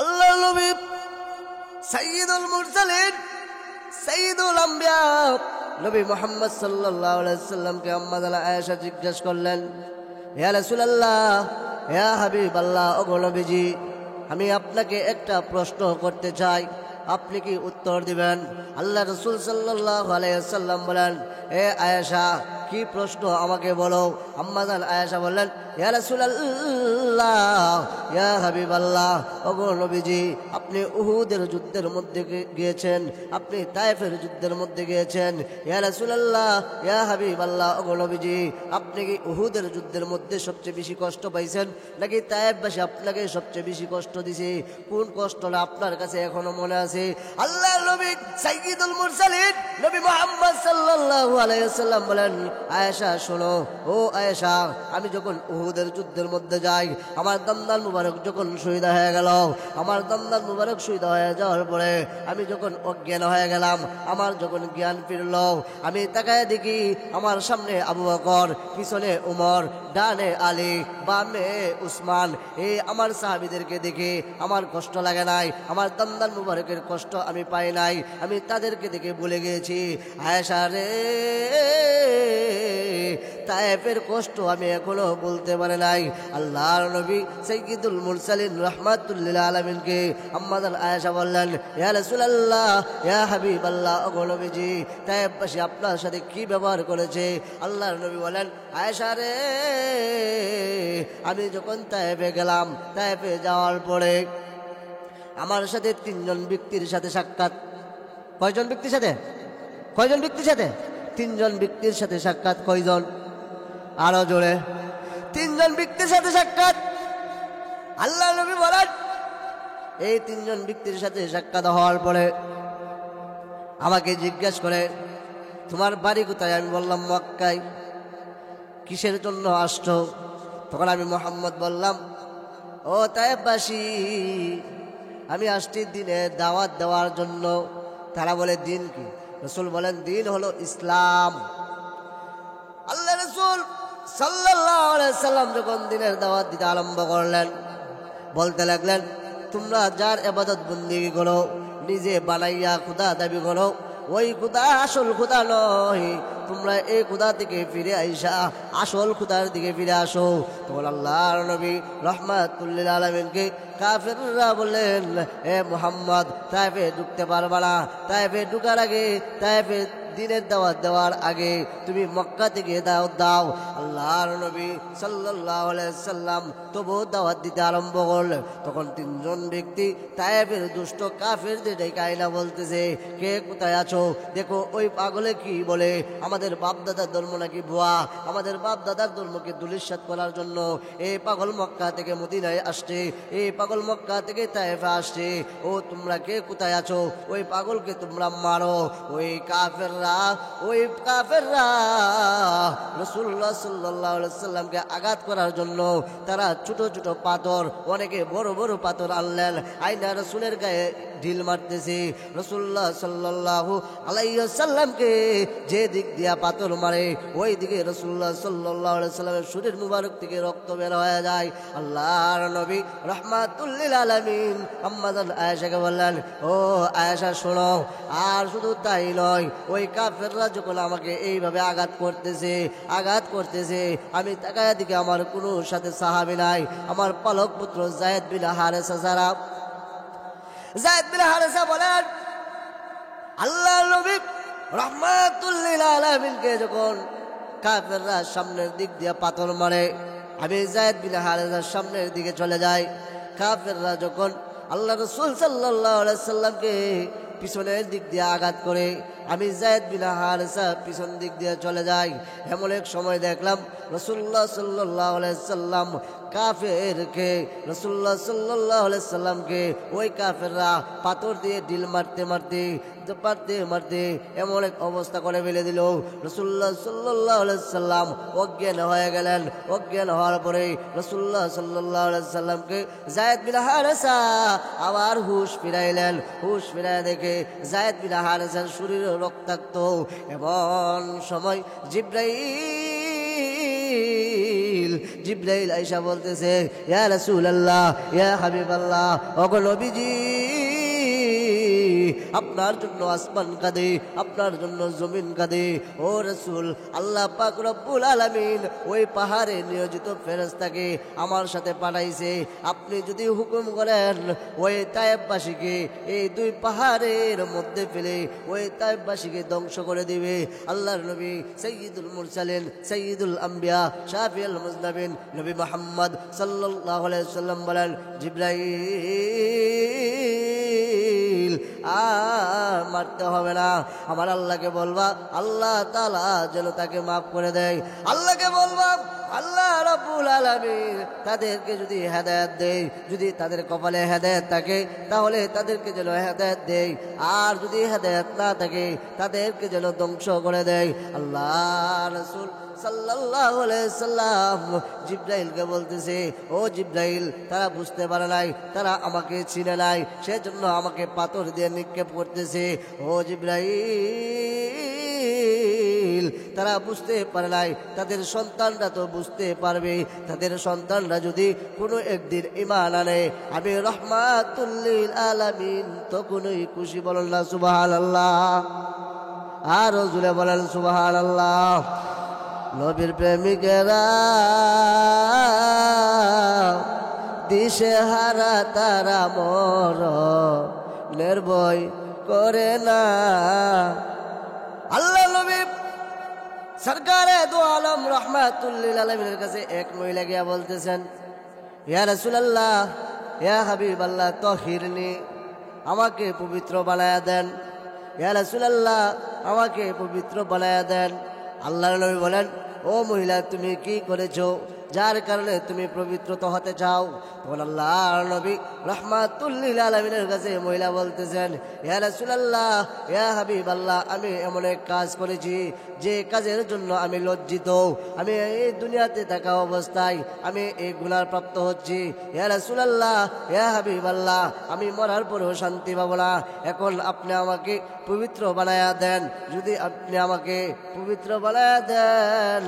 আল্লাহ নবী সাইয়্যিদুল মুরসালিন সাইয়্যিদুল আম্বিয়া নবী মুহাম্মদ সাল্লাল্লাহু আলাইহি সাল্লামকে আম্মা জানা আয়েশা জিজ্ঞাসা করলেন, ইয়া রাসূলুল্লাহ, ইয়া হাবিবাল্লাহ, ওগো নবীজি, আমি আপনাকে একটা প্রশ্ন করতে চাই, আপনি কি উত্তর দিবেন? আল্লাহ রাসূল সাল্লাল্লাহু আলাইহি সাল্লাম বলেন, এ আয়েশা, কি প্রশ্ন আমাকে বলো। আম্মা জান আয়েশা বললেন, ইয়া রাসূলুল্লাহ, ইয়া হাবিবাল্লাহ, ওগো নবীজি, আপনি উহুদের যুদ্ধের মধ্যে গিয়েছেন, আপনি তায়েফের যুদ্ধের মধ্যে গিয়েছেন। ইয়া রাসূলুল্লাহ, ইয়া হাবিবাল্লাহ, ওগো নবীজি, আপনি কি উহুদের যুদ্ধের মধ্যে সবচেয়ে বেশি কষ্ট পাইছেন, নাকি তায়েফবাসী আপনাকে সবচেয়ে বেশি কষ্ট দিছে? কোন কষ্টটা আপনার কাছে এখনো মনে আছে? আল্লাহর নবী সাইয়্যিদুল মুরসালিন নবী মুহাম্মদ সাল্লাল্লাহু আলাইহি ওয়াসাল্লাম বলেন, আয়েশা শোনো, ও আয়েশা, আমি যখন উহুদের যুদ্ধের মধ্যে যাই, আমার দমদান মুবারক যখন শহীদ হয়ে গেল, আমার দমদান মুবারক শহীদ হয়ে যাওয়ার পরে আমি যখন অজ্ঞান হয়ে গেলাম, আমার যখন জ্ঞান ফিরল, আমি তাকায় দেখি আমার সামনে আবু বকর, পিছনে উমর, ডানে আলী, বামে উসমান। এই আমার সাহাবীদেরকে দেখে আমার কষ্ট লাগে নাই, আমার দমদান মুবারকের কষ্ট আমি পাই নাই, আমি তাদেরকে দেখে ভুলে গিয়েছি। আয়েশা রে, তায়েফের কষ্ট আমি এখনো বলতে পারি নাই। আল্লাহর নবী সাইয়্যিদুল মুরসালিন রাহমাতুল লিল আলামিনকে আম্মা জান আয়েশা বললেন, ইয়া রাসূলুল্লাহ, ইয়া হাবিবাল্লাহ, ওগো নবীজি, তায়েফবাসী আপনার সাথে কি ব্যবহার করেছে? আল্লাহর নবী বলেন, আয়েশা রে, আমি যখন তায়েফে গেলাম, তায়েফে যাওয়ার পরে আমার সাথে তিনজন ব্যক্তির সাথে সাক্ষাৎ। কয়জন ব্যক্তির সাথে? কয়জন ব্যক্তির সাথে? তিনজন ব্যক্তির সাথে সাক্ষাৎ। কয়জন? আরো জোরে। তিনজন ব্যক্তির সাথে সাক্ষাৎ। আল্লাহ নবী বলেন, এই তিনজন ব্যক্তির সাথে সাক্ষাৎ হওয়ার পরে আমাকে জিজ্ঞাসা করে, তোমার বাড়ি কোথায়? আমি বললাম, মক্কায়। কিসের জন্য আসছো? তখন আমি মুহাম্মদ বললাম, ও তায়েফবাসী, আমি আসছি দিনে দাওয়াত দেওয়ার জন্য। তারা বলে, দিন কি? রাসূল বলেন, দিন হলো ইসলাম। আল্লাহ রাসূল সাল্লাল্লাহু আলাইহি সাল্লাম যখন দিনের দাওয়াত দিতে আরম্ভ করলেন, বলতে লাগলেন, তোমরা যার ইবাদত বন্দেগী করো, নিজে বানাইয়া খোদা দাবি করো, ওই খোদা আসল খোদা নয়। তোমরা এই খোদা থেকে ফিরে আইসা আসল খোদার দিকে ফিরে আসো। তখন আল্লাহর নবী রাহমাতুল লিল আলামিনকে কাফেররা বললেন, এ মুহাম্মদ, তায়েফে ঢুকতে পারবা না। তায়েফে ঢুকার আগে, তায়েফে দিনের দাওয়াত দেওয়ার আগে তুমি মক্কা থেকে দাওয়াত দাও। আল্লাহর নবী সাল্লাল্লাহু আলাইহি সাল্লাম তবু দাওয়াত দিতে আরম্ভ করলেন। তখন তিনজন ব্যক্তি তায়েফের দুষ্ট কাফেরদের ডেকে আইনা বলতেছে, কে কোথায় আছো? দেখো ওই পাগলে কি বলে, আমাদের বাপ দাদার ধর্ম নাকি ভুয়া, আমাদের বাপ দাদার ধর্মকে ধূলিসাৎ করার জন্য এই পাগল মক্কা থেকে মদিনায় আসছে, এই পাগল মক্কা থেকে তায়েফে আসছে। ও তোমরা কে কোথায় আছো? ওই পাগলকে তোমরা মারো। ওই কাফেররা রাসূলুল্লাহ সাল্লাল্লাহু আলাইহি সাল্লামকে আঘাত করার জন্য তারা ছোট ছোট পাথর, অনেকে বড় বড় পাথর আনলেন, আইনা রাসূলের গায়ে ঢিল মারতেছে। রাসূলুল্লাহ সাল্লাল্লাহু আলাইহি সাল্লামকে যে দিক দিয়া পাথর মারে, ওই দিকে রাসূলুল্লাহ সাল্লাল্লাহু আলাইহি সাল্লামের শরীর মুবারক থেকে রক্ত বের হয়ে যায়। আল্লাহর নবী রাহমাতুল লিল আলামিন আম্মা জান আয়েশাকে বললেন, ও আয়েশা শোনো, আর শুধু তাই নয়, ওই কাফেররা যখন আমাকে এইভাবে আঘাত করতেছে, আমি তাকায় দিকে আমার কোনো সাথে সাহাবী নাই, আমার পালক পুত্র যায়েদ বিন হারেসা ছাড়া। যায়েদ বিন হারেসা বলেন, আল্লাহর নবী রাহমাতুল লিল আলামিনকে যখন কাফেররা সামনের দিক দিয়ে পাথর মারে, আমি যায়েদ বিন হারেসার সামনের দিকে চলে যাই। কাফেররা যখন আল্লাহ রাসূল সাল্লাল্লাহু আলাইহি সাল্লামকে পিছনের দিক দিয়ে আঘাত করে, আমি যায়েদ বিন হারেসা পিছন দিক দিয়ে চলে যাই। এমন এক সময় দেখলাম রাসূলুল্লাহ সাল্লাল্লাহু আলাইহি সাল্লাম কাফেরকে, রাসূলুল্লাহ সাল্লাল্লাহু আলাইহি সাল্লামকে ওই কাফেররা পাথর দিয়ে ঢিল মারতে মারতে এমন এক অবস্থা করে ফেলে দিল। রাসূলুল্লাহ সাল্লাল্লাহু আলাইহি সাল্লাম অজ্ঞান হয়ে গেলেন। অজ্ঞান হওয়ার পরে রাসূলুল্লাহ সাল্লাল্লাহু আলাইহি সাল্লামকে যায়েদ বিন হারেসা আবার হুশ ফিরাইলেন। হুশ ফিরায় দেখে যায়েদ বিন হারেসার শরীরে রক্তাক্ত। এমন সময় জিবরাইল জিবরাইল আয়েশা বলতেছে, ইয়া রাসূলুল্লাহ, ইয়া হাবিবাল্লাহ, ওগো নবীজি, আপনার জন্য আসমান কাঁদে, আপনার জন্য জমিন কাঁদে। ও রাসূল, আল্লাহ পাক রব্বুল আলামিন ওই পাহাড়ে নিয়োজিত ফেরেশতাকে আমার সাথে পাঠাইছে। আপনি যদি হুকুম করেন ওই তায়েববাসীকে এই দুই পাহাড়ের মধ্যে ফেলে ওই তায়েববাসীকে ধ্বংস করে দিবে। আল্লাহর নবী সাইয়্যিদুল মুরসালিন, সাইয়্যিদুল আম্বিয়া, শাফিউল মুজনাবিন নবী মুহাম্মদ সাল্লাল্লাহু আলাইহি ওয়াসাল্লাম বলেন, জিবরাইল মারতে হবে না, আমার আল্লাহকে বলবা আল্লাহ তাআলা যেন তাকে মাফ করে দেয়। আল্লাহকে বলবা আল্লাহ রাব্বুল আলামিন তাদেরকে যদি হেদায়েত দেয়, যদি তাদের কপালে হেদায়েত থাকে তাহলে তাদেরকে যেন হেদায়েত দেয়, আর যদি হেদায়েত না থাকে তাদেরকে যেন ধ্বংস করে দেয়। আল্লাহ রাসূল সাল্লাল্লাহু আলাইহি সাল্লাম জিবরাইলকে বলতেছে, ও জিবরাইল, তারা বুঝতে পারে নাই, তারা আমাকে চিনে নাই, সেজন্য আমাকে পাথর দিয়ে নিক্ষেপ করতেছে। ও জিবরাইল, তারা বুঝতে পারে নাই, তাদের সন্তানরা তো বুঝতে পারবে। তাদের সন্তানরা যদি কোনো একদিন ঈমান আনে, আমি রাহমাতুল লিল আলামিন তখনই খুশি। বলেন না সুবহানাল্লাহ, আর জুড়ে বলেন সুবহানাল্লাহ। নবীর প্রেমিকেরা দিশে হারা তারা মর নির্ভয় করে না। আল্লাহ নবী সরকারে দু আলম রাহমাতুল লিল আলামিনের কাছে এক মহিলা গিয়া বলতেছেন, ইয়া রাসূলুল্লাহ, ইয়া হাবিবাল্লাহ, তাহিরনি, আমাকে পবিত্র বানায়া দেন। ইয়া রাসূলুল্লাহ, আমাকে পবিত্র বানায়া দেন। আল্লাহর নবী বলেন, ও মহিলা, তুমি কি করেছো যার কারণে তুমি পবিত্র হতে চাও? তখন আল্লাহর নবী রাহমাতুল লিল আলামিনের কাছে মহিলা বলতেছেন, ইয়া রাসূলুল্লাহ, ইয়া হাবিবাল্লাহ, আমি এমন এক কাজ করেছি যে কাজের জন্য আমি লজ্জিত। আমি এই দুনিয়াতে থাকা অবস্থায় আমি এই গুনাহ প্রাপ্ত হচ্ছি। ইয়া রাসূলুল্লাহ, ইয়া হাবিবাল্লাহ, আমি মরার পরেও শান্তি পাবো না। এখন আপনি আমাকে পবিত্র বানায়া দেন। যদি আপনি আমাকে পবিত্র বানায়া দেন,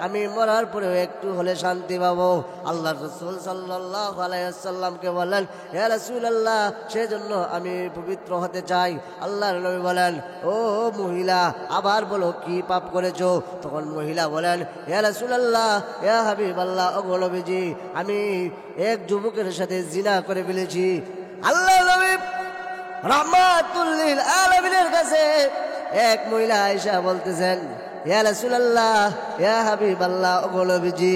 আমি মরার পরেও একটু হলে শান্তি পাবো। আল্লাহ রাসূল সাল্লাল্লাহু আলাইহি ওয়াসাল্লামকে বলেন, ইয়া রাসূলুল্লাহ, সেজন্য আমি পবিত্র হতে চাই। আল্লাহর নবী বলেন, ও মহিলা, আবার বলো কি পাপ করেছো? তখন মহিলা বলেন, ইয়া রাসূলুল্লাহ, ইয়া হাবিবাল্লাহ, ওগো নবীজি, আমি এক যুবকের সাথে জিনা করে ফেলেছি। আল্লাহর নবী রাহমাতুল লিল আলামিনের কাছে এক মহিলা আয়েশা বলতেছেন, ইয়া রাসূলুল্লাহ, ইয়া হাবিবাল্লাহ, ওগো নবীজি,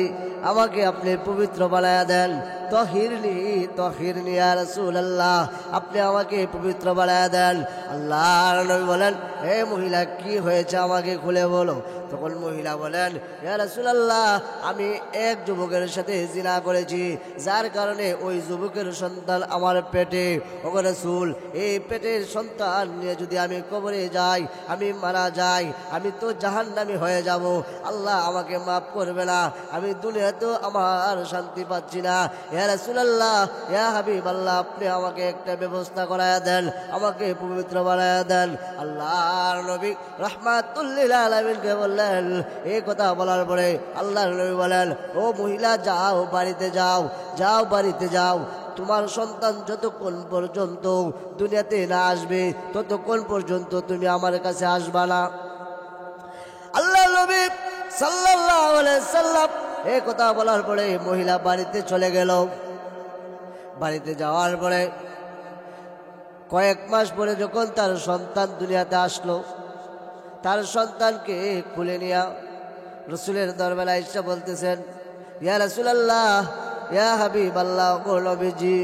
আমাকে আপনি পবিত্র বানায়া দেন। তাহিরনি, তাহিরনি ইয়া রাসূলুল্লাহ, আপনি আমাকে পবিত্র বানায়া দেন। আল্লাহর নবী বলেন, হে মহিলা, কি হয়েছে আমাকে খুলে বলো। তখন মহিলা বলেন, ইয়া রাসূলুল্লাহ, আমি এক যুবকের সাথে জিনা করেছি, যার কারণে ওই যুবকের সন্তান আমার পেটে। ওগো রাসূল, এই পেটের সন্তান নিয়ে যদি আমি কবরে যাই, আমি মারা যাই, আমি তো জাহান্নামী হয়ে যাব। আল্লাহ আমাকে মাফ করবে না, আমি দুনিয়াতেও আমার শান্তি পাচ্ছি না। ইয়া রাসূলুল্লাহ, ইয়া হাবিবাল্লাহ, আপনি আমাকে একটা ব্যবস্থা করায়া দেন, আমাকে পবিত্র বানায়া দেন। আল্লাহর নবী রাহমাতুল লিল আলামিনকে বললেন, এই কথা বলার পরে আল্লাহর নবী বলেন, ও মহিলা, যাও বাড়িতে যাও, যাও বাড়িতে যাও। তোমার সন্তান যতক্ষণ পর্যন্ত দুনিয়াতে না আসবে ততক্ষণ পর্যন্ত তুমি আমার কাছে আসবা না। আল্লাহর নবী সাল্লাল্লাহু আলাইহি সাল্লাম এই কথা বলার পরে মহিলা বাড়িতে চলে গেল। বাড়িতে যাওয়ার পরে কয়েক মাস পরে যখন তার সন্তান দুনিয়াতে আসলো, তার সন্তানকে খুলে নিয়ে রাসূলের দরবারে আয়েশা বলতেছেন, ইয়া রাসূলুল্লাহ, ইয়া হাবিবাল্লাহ, ও নবীজি,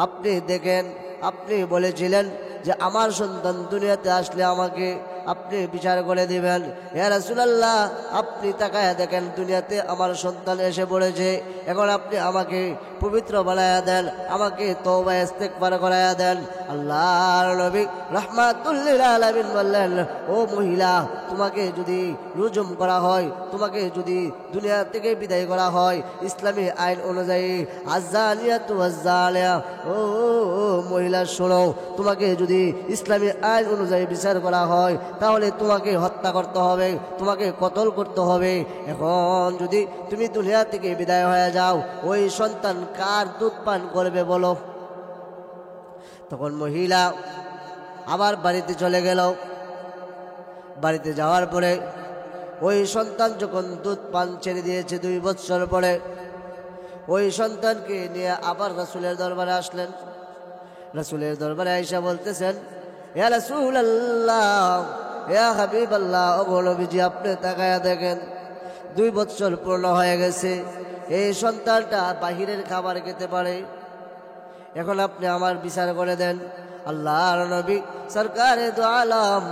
আপনি দেখেন, আপনি বলেছিলেন যে আমার সন্তান দুনিয়াতে আসলে আমাকে আপনি বিচার করে দিবেন। ইয়া রাসূলুল্লাহ, আপনি তাকায়া দেখেন, দুনিয়াতে আমার সন্তান এসে পড়েছে। এখন আপনি আমাকে পবিত্র বানায়া দেন, আমাকে তওবা ইস্তেগফার করায়া দেন। আল্লাহর নবী রাহমাতুল লিল আলামিন বললেন, ও মহিলা, তোমাকে যদি রুজুম করা হয়, তোমাকে যদি দুনিয়া থেকে বিদায় করা হয় ইসলামী আইন অনুযায়ী, আযানিয়াতু ওয়াজ্জানিয়া, ও মহিলা শোনো, তোমাকে যদি ইসলামী আইন অনুযায়ী বিচার করা হয় তাহলে তোমাকে হত্যা করতে হবে, তোমাকে কতল করতে হবে। এখন যদি তুমি দুনিয়া থেকে বিদায় হয়ে যাও, ওই সন্তান কার দুধ পান করবে বলো? তখন মহিলা আবার বাড়িতে চলে গেল। বাড়িতে যাওয়ার পরে ওই সন্তান যখন দুধ পান ছেড়ে দিয়েছে 2 বছর পরে, ওই সন্তানকে নিয়ে আবার রাসূলের দরবারে আসলেন। রাসূলের দরবারে আয়েশা বলতেছেন, ইয়া রাসূলুল্লাহ, ইয়া হাবিবাল্লাহ, ও নবীজি আপনি তাকায়া দেখেন 2 বছর পূর্ণ হয়ে গেছে, এই সন্তানটা বাহিরের খাবার খেতে পারে, এখন আপনি আমার বিচার করে দেন। আল্লাহর নবী সরকারে দু আলম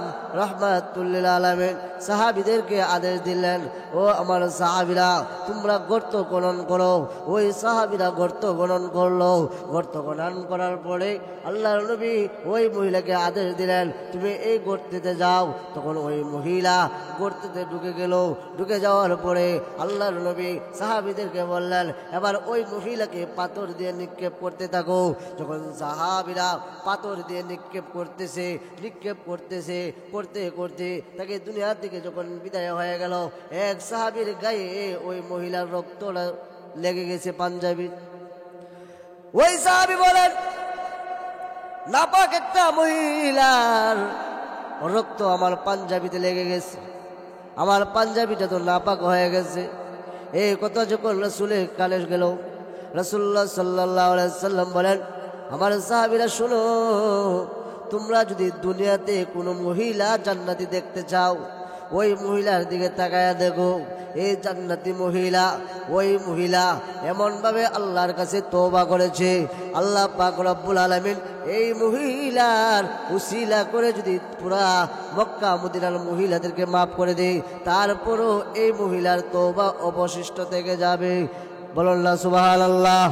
রহমাতুল লিল আলামিন সাহাবীদেরকে আদেশ দিলেন, ও আমার সাহাবীরা তোমরা গর্ত খনন করো। ওই সাহাবীরা গর্ত খনন করলো। গর্ত খনন করার পরে আল্লাহর নবী ওই মহিলাকে আদেশ দিলেন, তুমি এই গর্তেতে যাও। তখন ওই মহিলা গর্তেতে ঢুকে গেল। ঢুকে যাওয়ার পরে আল্লাহর নবী সাহাবীদেরকে বললেন, এবার ওই মহিলাকে পাথর দিয়ে নিক্ষেপ করতে থাকো। যখন সাহাবীরা পাথর দিয়ে নিক্ষেপ করতেছে করতে করতে তাকে দুনিয়া থেকে যখন বিদায় হয়ে গেল, এক সাহাবীর গায়ে ওই মহিলার রক্ত লেগে গেছে পাঞ্জাবি। ওই সাহাবী বলেন, নাপাক একটা মহিলার রক্ত আমার পাঞ্জাবিতে লেগে গেছে, আমার পাঞ্জাবিটা তো নাপাক হয়ে গেছে। এই কথা যখন রাসূলের কানে গেল, রাসূলুল্লাহ সাল্লাল্লাহু আলাইহি সাল্লাম বলেন, আমার সাহাবীরা শোনো, তোমরা যদি দুনিয়াতে কোনো মহিলা জান্নাতি দেখতে চাও, ওই মহিলার দিকে তাকায়া দেখো। এই জান্নাতি মহিলা, ওই মহিলা এমনভাবে আল্লাহর কাছে তওবা করেছে, আল্লাহ পাক রব্বুল আলামিন এই মহিলার উসিলা করে যদি পুরা মক্কা মদিনার মহিলাদেরকে মাফ করে দেয়, তারপরও এই মহিলার তওবা অবশিষ্ট থেকে যাবে। বলুন না সুবহানাল্লাহ।